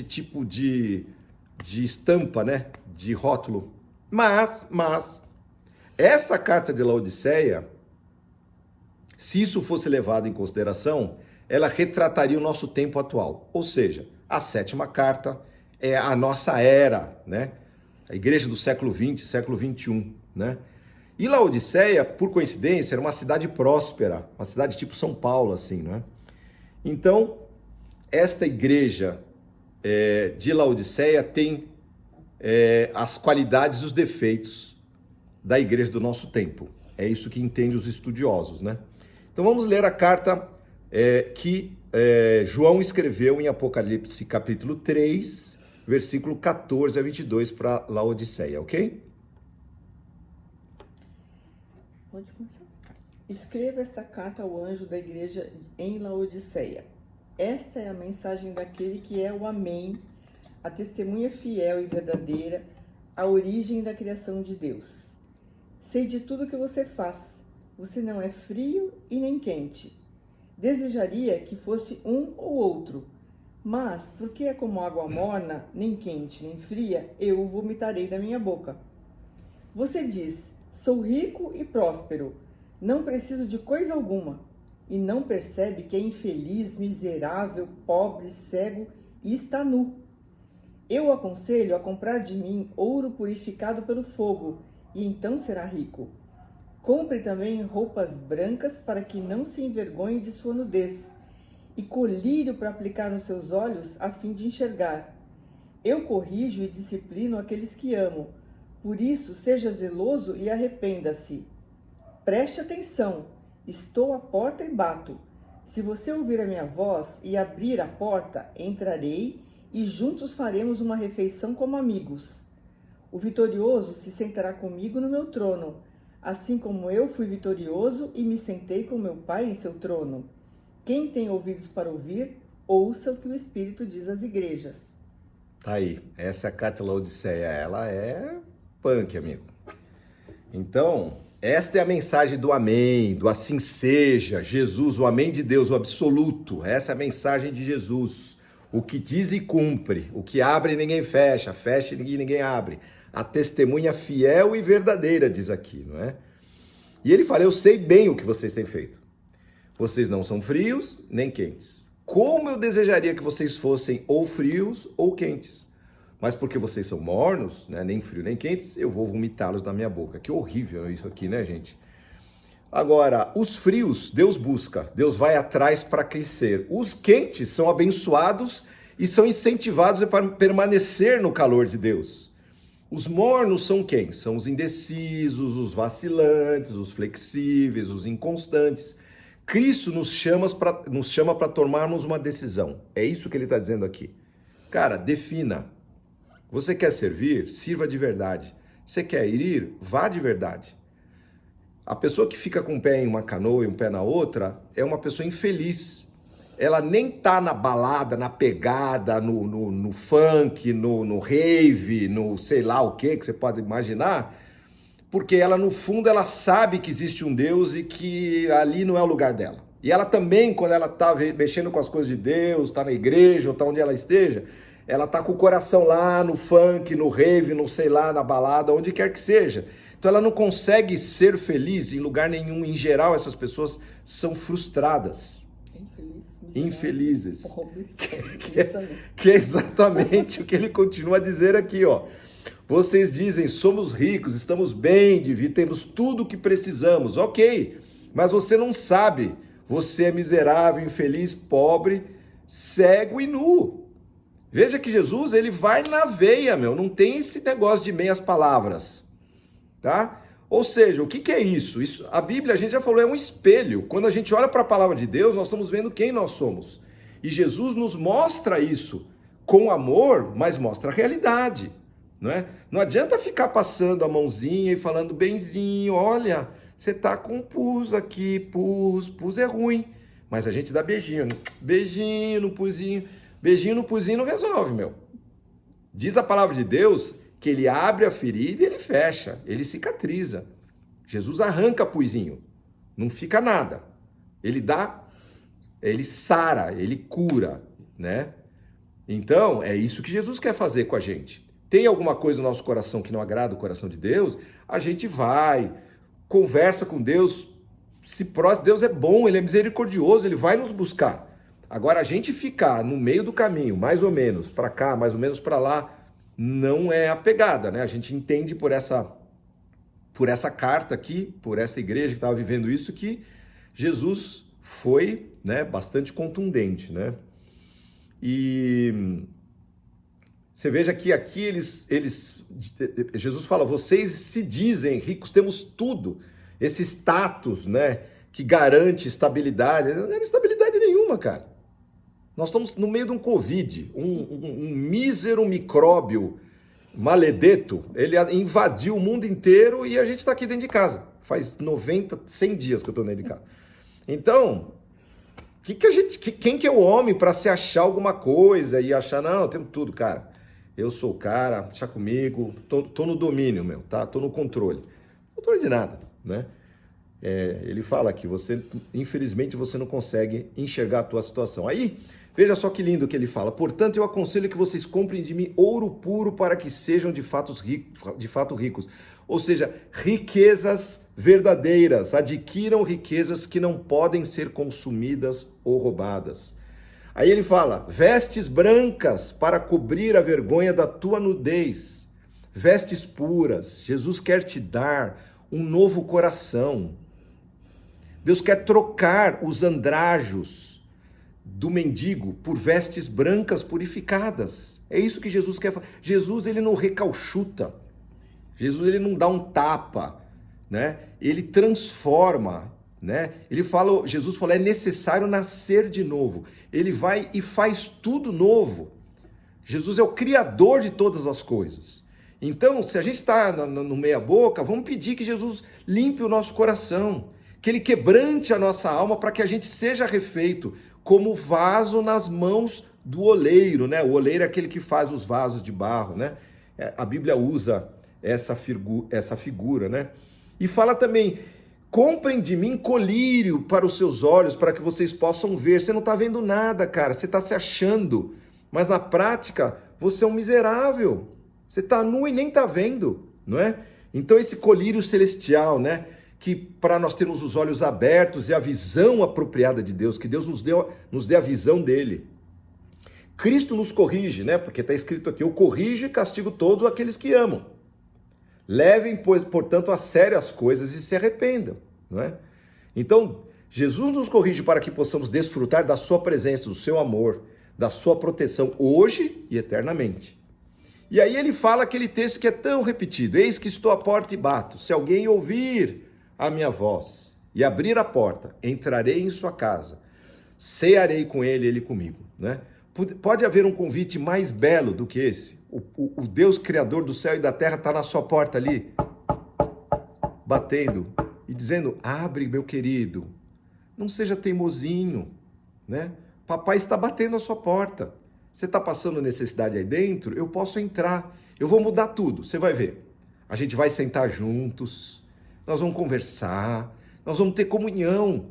tipo de estampa, né? De rótulo. Mas essa carta de Laodiceia, se isso fosse levado em consideração, ela retrataria o nosso tempo atual. Ou seja, a sétima carta é a nossa era, né? A igreja do século XX, século XXI, né? E Laodiceia, por coincidência, era uma cidade próspera, uma cidade tipo São Paulo, assim, né? Então, esta igreja de Laodiceia tem as qualidades e os defeitos da igreja do nosso tempo. É isso que entende os estudiosos, né? Então vamos ler a carta que João escreveu em Apocalipse capítulo 3, versículo 14 a 22 para Laodiceia, ok? Pode começar. Escreva esta carta ao anjo da igreja em Laodiceia. Esta é a mensagem daquele que é o Amém, a testemunha fiel e verdadeira, a origem da criação de Deus. Sei de tudo que você faz. Você não é frio e nem quente. Desejaria que fosse um ou outro, mas, porque é como água morna, nem quente nem fria, eu o vomitarei da minha boca. Você diz, sou rico e próspero, não preciso de coisa alguma, e não percebe que é infeliz, miserável, pobre, cego e está nu. Eu o aconselho a comprar de mim ouro purificado pelo fogo, e então será rico. Compre também roupas brancas para que não se envergonhe de sua nudez, e colírio para aplicar nos seus olhos a fim de enxergar. Eu corrijo e disciplino aqueles que amo, por isso seja zeloso e arrependa-se. Preste atenção, estou à porta e bato. Se você ouvir a minha voz e abrir a porta, entrarei e juntos faremos uma refeição como amigos. O vitorioso se sentará comigo no meu trono, assim como eu fui vitorioso e me sentei com meu Pai em seu trono. Quem tem ouvidos para ouvir, ouça o que o Espírito diz às igrejas. Tá aí, essa é a carta de Laodiceia, ela é punk, amigo. Então, esta é a mensagem do Amém, do assim seja, Jesus, o Amém de Deus, o absoluto. Essa é a mensagem de Jesus. O que diz e cumpre, o que abre ninguém fecha, fecha e ninguém abre. A testemunha fiel e verdadeira, diz aqui, não é? E ele fala, eu sei bem o que vocês têm feito. Vocês não são frios nem quentes. Como eu desejaria que vocês fossem ou frios ou quentes. Mas porque vocês são mornos, né, nem frios nem quentes, eu vou vomitá-los na minha boca. Que horrível isso aqui, né, gente? Agora, os frios, Deus busca, Deus vai atrás para crescer. Os quentes são abençoados e são incentivados a permanecer no calor de Deus. Os mornos são quem? São os indecisos, os vacilantes, os flexíveis, os inconstantes. Cristo nos chama para tomarmos uma decisão. É isso que ele está dizendo aqui. Cara, defina. Você quer servir? Sirva de verdade. Você quer ir? Vá de verdade. A pessoa que fica com um pé em uma canoa e um pé na outra é uma pessoa infeliz. Ela nem tá na balada, na pegada, no funk, no rave, no sei lá o que você pode imaginar, porque ela, no fundo, ela sabe que existe um Deus e que ali não é o lugar dela. E ela também, quando ela tá mexendo com as coisas de Deus, tá na igreja ou tá onde ela esteja, ela tá com o coração lá no funk, no rave, no sei lá, na balada, onde quer que seja. Então ela não consegue ser feliz em lugar nenhum. Em geral, essas pessoas são frustradas. Infelizes. Que é exatamente o que ele continua a dizer aqui, ó. Vocês dizem, somos ricos, estamos bem de vida, temos tudo o que precisamos. Ok, mas você não sabe. Você é miserável, infeliz, pobre, cego e nu. Veja que Jesus, ele vai na veia, meu. Não tem esse negócio de meias palavras, tá? Ou seja, o que é isso? A Bíblia, a gente já falou, é um espelho. Quando a gente olha para a palavra de Deus, nós estamos vendo quem nós somos. E Jesus nos mostra isso com amor, mas mostra a realidade, não é? Não adianta ficar passando a mãozinha e falando, benzinho, olha, você tá com pus aqui, pus é ruim. Mas a gente dá beijinho, beijinho no puzinho. Beijinho no puzinho não resolve, meu. Diz a palavra de Deus que ele abre a ferida e ele fecha, ele cicatriza. Jesus arranca puzinho, não fica nada. Ele dá, ele sara, ele cura, né? Então, é isso que Jesus quer fazer com a gente. Tem alguma coisa no nosso coração que não agrada o coração de Deus? A gente vai, conversa com Deus, se próximo, Deus é bom, ele é misericordioso, ele vai nos buscar. Agora, a gente ficar no meio do caminho, mais ou menos para cá, mais ou menos para lá, não é a pegada, né? A gente entende por essa carta aqui, por essa igreja que estava vivendo isso, que Jesus foi, né, bastante contundente, né? E você veja que aqui Jesus fala, vocês se dizem ricos, temos tudo, esse status, né, que garante estabilidade. Não era estabilidade nenhuma, cara. Nós estamos no meio de um Covid, um mísero micróbio maledeto, ele invadiu o mundo inteiro e a gente está aqui dentro de casa. Faz 90, 100 dias que eu estou dentro de casa. Então, quem que é o homem para se achar alguma coisa e achar, não, eu tenho tudo, cara. Eu sou o cara, deixa comigo, tô no domínio, meu, tá? Tô no controle. Controle de nada, né? Ele fala que infelizmente, você não consegue enxergar a tua situação. Aí, veja só que lindo que ele fala. Portanto, eu aconselho que vocês comprem de mim ouro puro para que sejam de fato ricos. Ou seja, riquezas verdadeiras. Adquiram riquezas que não podem ser consumidas ou roubadas. Aí ele fala, vestes brancas para cobrir a vergonha da tua nudez. Vestes puras. Jesus quer te dar um novo coração. Deus quer trocar os andrajos do mendigo por vestes brancas purificadas. É isso que Jesus quer fazer. Jesus, ele não recalchuta. Jesus, ele não dá um tapa, né? Ele transforma, né? Jesus falou, é necessário nascer de novo. Ele vai e faz tudo novo. Jesus é o criador de todas as coisas. Então, se a gente está no meia boca, vamos pedir que Jesus limpe o nosso coração, que ele quebrante a nossa alma para que a gente seja refeito como vaso nas mãos do oleiro, né? O oleiro é aquele que faz os vasos de barro, né? A Bíblia usa essa figura, né? E fala também, comprem de mim colírio para os seus olhos, para que vocês possam ver. Você não está vendo nada, cara, você está se achando, mas na prática, você é um miserável. Você está nu e nem está vendo, não é? Então esse colírio celestial, né? Que para nós termos os olhos abertos e a visão apropriada de Deus, que Deus nos dê a visão dele. Cristo nos corrige, né? Porque está escrito aqui, eu corrijo e castigo todos aqueles que amam. Levem, portanto, a sério as coisas e se arrependam, não é? Então, Jesus nos corrige para que possamos desfrutar da sua presença, do seu amor, da sua proteção hoje e eternamente. E aí ele fala aquele texto que é tão repetido, eis que estou à porta e bato, se alguém ouvir a minha voz e abrir a porta, entrarei em sua casa, cearei com ele, ele comigo, né? Pode haver um convite mais belo do que esse? O Deus criador do céu e da terra está na sua porta ali, batendo e dizendo, abre meu querido, não seja teimosinho, né? Papai está batendo a sua porta. Você está passando necessidade aí dentro? Eu posso entrar. Eu vou mudar tudo. Você vai ver. A gente vai sentar juntos. Nós vamos conversar. Nós vamos ter comunhão.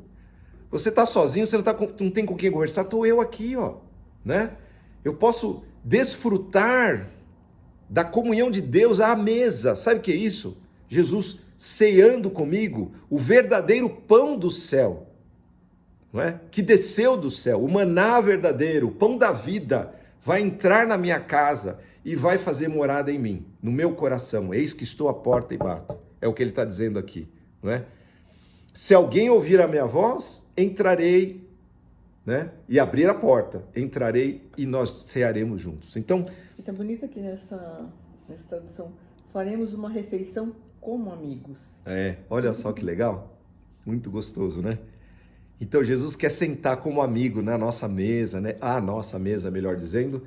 Você está sozinho, você não tem com quem conversar. Estou eu aqui, ó, né? Eu posso desfrutar da comunhão de Deus à mesa. Sabe o que é isso? Jesus ceando comigo, o verdadeiro pão do céu. Não é? Que desceu do céu, o maná verdadeiro, o pão da vida, vai entrar na minha casa e vai fazer morada em mim, no meu coração. Eis que estou à porta e bato. É o que ele está dizendo aqui, não é? Se alguém ouvir a minha voz, entrarei, né? E abrir a porta, entrarei e nós cearemos juntos. Então, tá bonito aqui nessa tradução. Faremos uma refeição como amigos. Olha só que legal. Muito gostoso, né? Então, Jesus quer sentar como amigo na nossa mesa, né? A nossa mesa, melhor dizendo,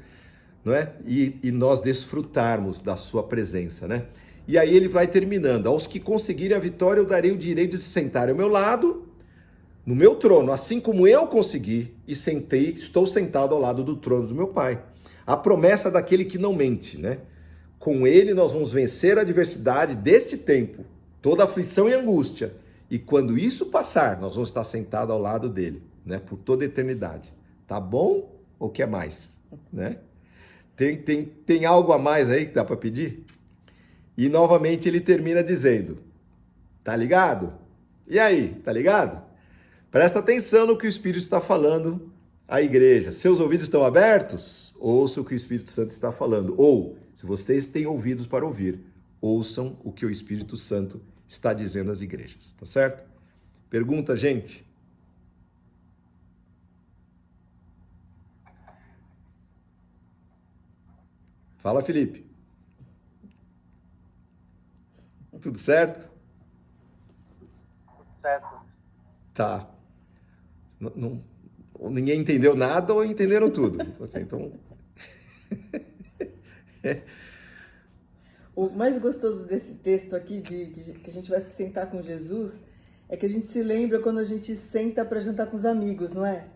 não é? E nós desfrutarmos da sua presença, né? E aí ele vai terminando. Aos que conseguirem a vitória, eu darei o direito de se sentar ao meu lado, no meu trono, assim como eu consegui e estou sentado ao lado do trono do meu Pai. A promessa daquele que não mente, né? Com ele nós vamos vencer a adversidade deste tempo, toda aflição e angústia. E quando isso passar, nós vamos estar sentados ao lado dele, né? Por toda a eternidade. Tá bom ou quer mais? Né? Tem algo a mais aí que dá para pedir? E novamente ele termina dizendo, tá ligado? E aí, tá ligado? Presta atenção no que o Espírito está falando a igreja. Seus ouvidos estão abertos? Ouça o que o Espírito Santo está falando. Ou, se vocês têm ouvidos para ouvir, ouçam o que o Espírito Santo está dizendo às igrejas. Tá certo? Pergunta, gente? Fala, Felipe. Tudo certo? Tudo certo. Tá. Ninguém entendeu nada ou entenderam tudo? Assim, então... O mais gostoso desse texto aqui, que a gente vai se sentar com Jesus, é que a gente se lembra quando a gente senta para jantar com os amigos, não é?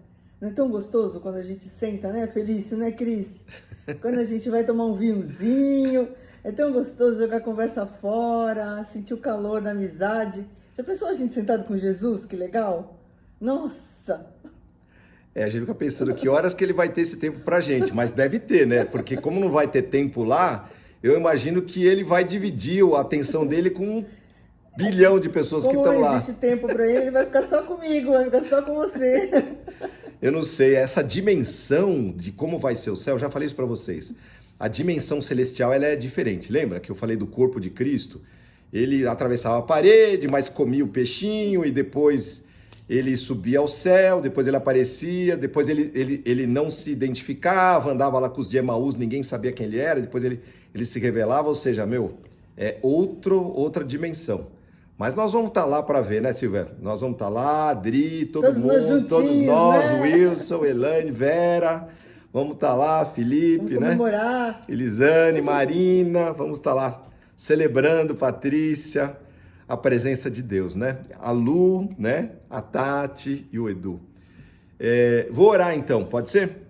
Não é tão gostoso quando a gente senta, né, Felício, né, Cris? Quando a gente vai tomar um vinhozinho, é tão gostoso jogar a conversa fora, sentir o calor da amizade. Já pensou a gente sentado com Jesus? Que legal! Nossa! A gente fica pensando que horas que ele vai ter esse tempo pra gente, mas deve ter, né? Porque como não vai ter tempo lá, eu imagino que ele vai dividir a atenção dele com 1 bilhão de pessoas que estão lá. Como não existe tempo para ele vai ficar só comigo, vai ficar só com você. Eu não sei, essa dimensão de como vai ser o céu, eu já falei isso para vocês. A dimensão celestial, ela é diferente. Lembra que eu falei do corpo de Cristo? Ele atravessava a parede, mas comia o peixinho e depois ele subia ao céu, depois ele aparecia, depois ele não se identificava, andava lá com os de Emaús, ninguém sabia quem ele era, depois ele se revelava, ou seja, é outra dimensão. Mas nós vamos estar lá para ver, né, Silvia? Nós vamos estar lá, Adri, todo mundo, todos nós, né? Wilson, Elaine, Vera, vamos estar lá, Felipe, vamos comemorar, né? Elisane, Marina, vamos estar lá celebrando, Patrícia, a presença de Deus, né? A Lu, né? A Tati e o Edu. Vou orar então, pode ser?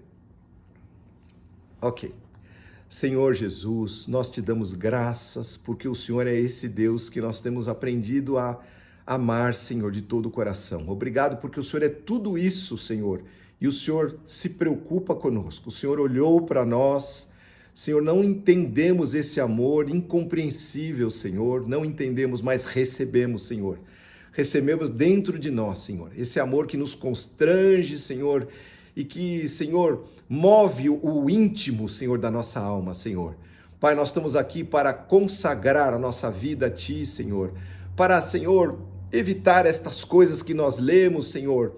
Ok. Senhor Jesus, nós te damos graças porque o Senhor é esse Deus que nós temos aprendido a amar, Senhor, de todo o coração. Obrigado porque o Senhor é tudo isso, Senhor, e o Senhor se preocupa conosco. O Senhor olhou para nós, Senhor, não entendemos esse amor incompreensível, Senhor, não entendemos, mas recebemos, Senhor. Recebemos dentro de nós, Senhor, esse amor que nos constrange, Senhor, e que, Senhor, move o íntimo, Senhor, da nossa alma, Senhor. Pai, nós estamos aqui para consagrar a nossa vida a Ti, Senhor, para, Senhor, evitar estas coisas que nós lemos, Senhor,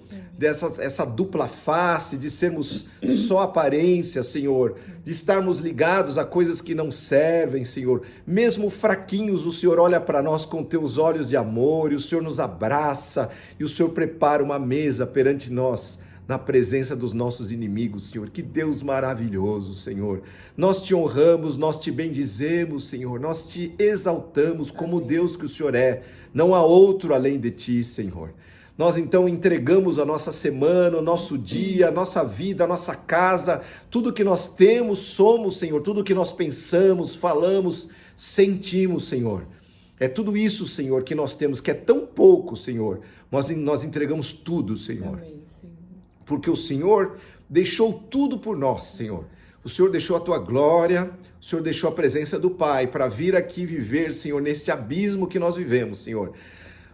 essa dupla face, de sermos só aparência, Senhor, de estarmos ligados a coisas que não servem, Senhor. Mesmo fraquinhos, o Senhor olha para nós com Teus olhos de amor, e o Senhor nos abraça, e o Senhor prepara uma mesa perante nós, na presença dos nossos inimigos, Senhor. Que Deus maravilhoso, Senhor. Nós te honramos, nós te bendizemos, Senhor. Nós te exaltamos como Deus que o Senhor é. Não há outro além de ti, Senhor. Nós então entregamos a nossa semana, o nosso dia, a nossa vida, a nossa casa, tudo que nós temos, somos, Senhor, tudo que nós pensamos, falamos, sentimos, Senhor. É tudo isso, Senhor, que nós temos, que é tão pouco, Senhor. Nós entregamos tudo, Senhor. Amém, Senhor. Porque o Senhor deixou tudo por nós, Senhor. O Senhor deixou a Tua glória, o Senhor deixou a presença do Pai para vir aqui viver, Senhor, neste abismo que nós vivemos, Senhor.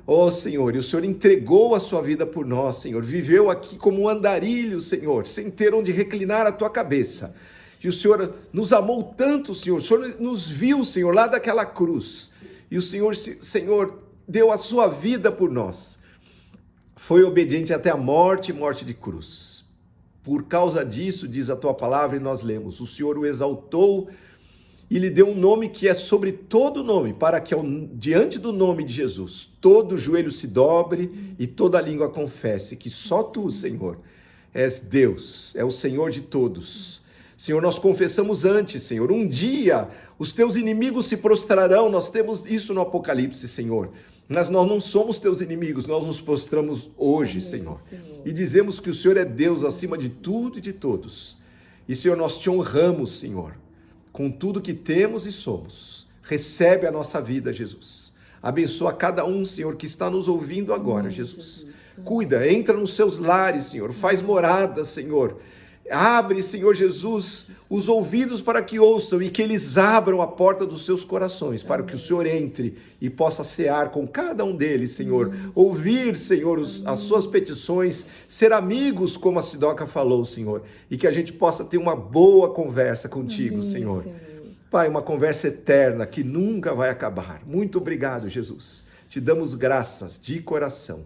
Ó Senhor, e o Senhor entregou a Sua vida por nós, Senhor. Viveu aqui como um andarilho, Senhor, sem ter onde reclinar a Tua cabeça. E o Senhor nos amou tanto, Senhor. O Senhor nos viu, Senhor, lá daquela cruz. E o Senhor, deu a Sua vida por nós. Foi obediente até a morte de cruz. Por causa disso, diz a Tua palavra, e nós lemos, o Senhor o exaltou e lhe deu um nome que é sobre todo nome, para que diante do nome de Jesus, todo joelho se dobre e toda língua confesse que só Tu, Senhor, és Deus, é o Senhor de todos. Senhor, nós confessamos antes, Senhor, um dia os Teus inimigos se prostrarão, nós temos isso no Apocalipse, Senhor. Mas nós não somos Teus inimigos, nós nos prostramos hoje, Amém, Senhor. E dizemos que o Senhor é Deus acima de tudo e de todos. E, Senhor, nós Te honramos, Senhor, com tudo que temos e somos. Recebe a nossa vida, Jesus. Abençoa cada um, Senhor, que está nos ouvindo agora, Jesus. Cuida, entra nos seus lares, Senhor. Faz morada, Senhor. Abre, Senhor Jesus, os ouvidos para que ouçam e que eles abram a porta dos seus corações, para que o Senhor entre e possa cear com cada um deles, Senhor. Ouvir, Senhor, as suas petições, ser amigos, como a Sidoca falou, Senhor. E que a gente possa ter uma boa conversa contigo, Senhor. Pai, uma conversa eterna que nunca vai acabar. Muito obrigado, Jesus. Te damos graças de coração.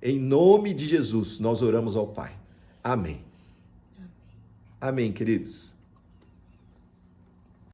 Em nome de Jesus, nós oramos ao Pai. Amém. Amém, queridos.